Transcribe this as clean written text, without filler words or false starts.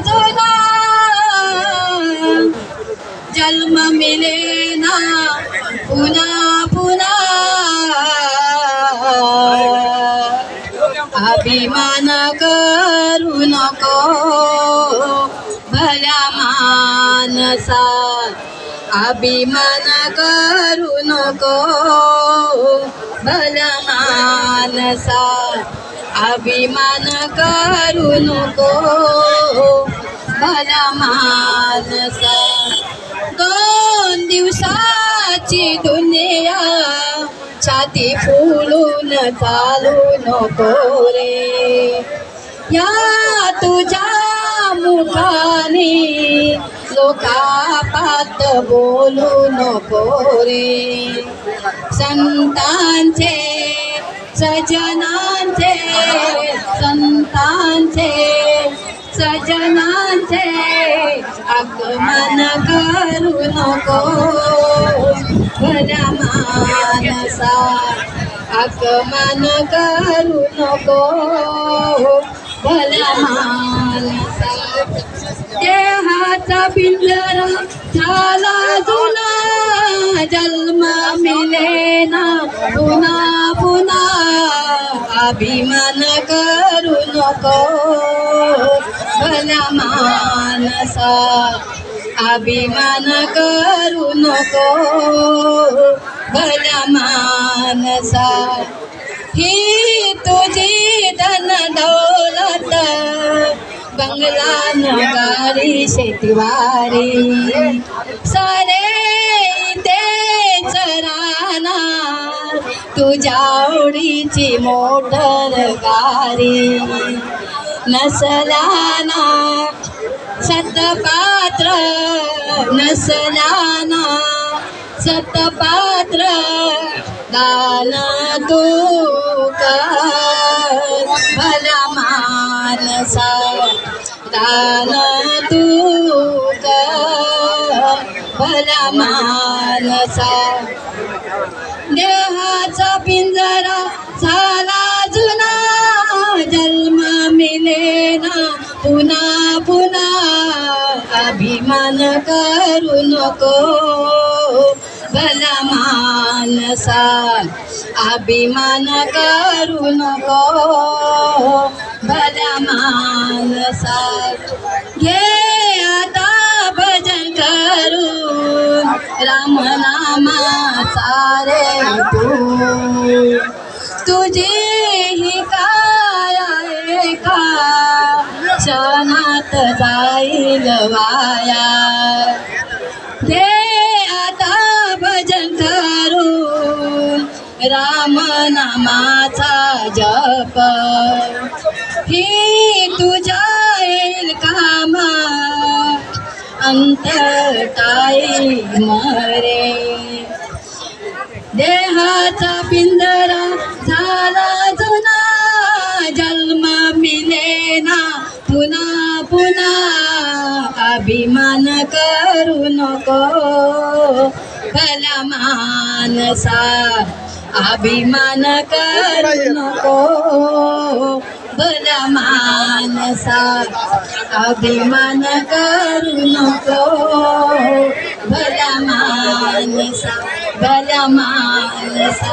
जुना जन्म मिलेना पुन्हा पुन्हा अभिमान करू नको भल्या मानसा अभिमान करू नको भल्या मानसा अभिमान करू नको भल्या मानसा 2 दिवसाची दुनिया छाती फुलून चालू नको रे या तुझ्या मुखाने लोकापात बोलू नको रे संतांचे सजनांचे संतांचे सजनांचे आगमन करू नको भल्या मानसा आगमन करू नको भल्या मानसा देहाचा पिंजरा झाला जुना जन्म मिलेना पुन्हा पुन्हा अभिमान करू नको भल्या मानसा अभिमान करू नको भल्या मानसा ही तुझी धन दौलत बंगला नगारी शेतीवारी सारे तेच राहणार तुझ्या आवडीची मोटर गाडी नसलाना सतपात्र नसलाना सतपात्र दान तू कर भल्या मानसा दान तू कर भल्या मानसा देहाचा पिंजरा झाला जुना जन्म मिलेना पुन्हा पुन्हा अभिमान करू नको भल्या मानसा अभिमान करू नको भल्या मानसा घे आता भजन करून रामनामाचा रे तू तुझी ही काया एका क्षणात जाईल वाया दे आता भजन करून रामनामाचा जप ही तुझ्या येईल कामा अंत टाईम रे देहाचा पिंजरा झाला जुना जन्म मिलेना पुन्हा पुन्हा अभिमान करू नको भल्या मानसा अभिमान करू नको भल्या मानसा अभिमान करू नको भल्या मानसा भल्या मानसा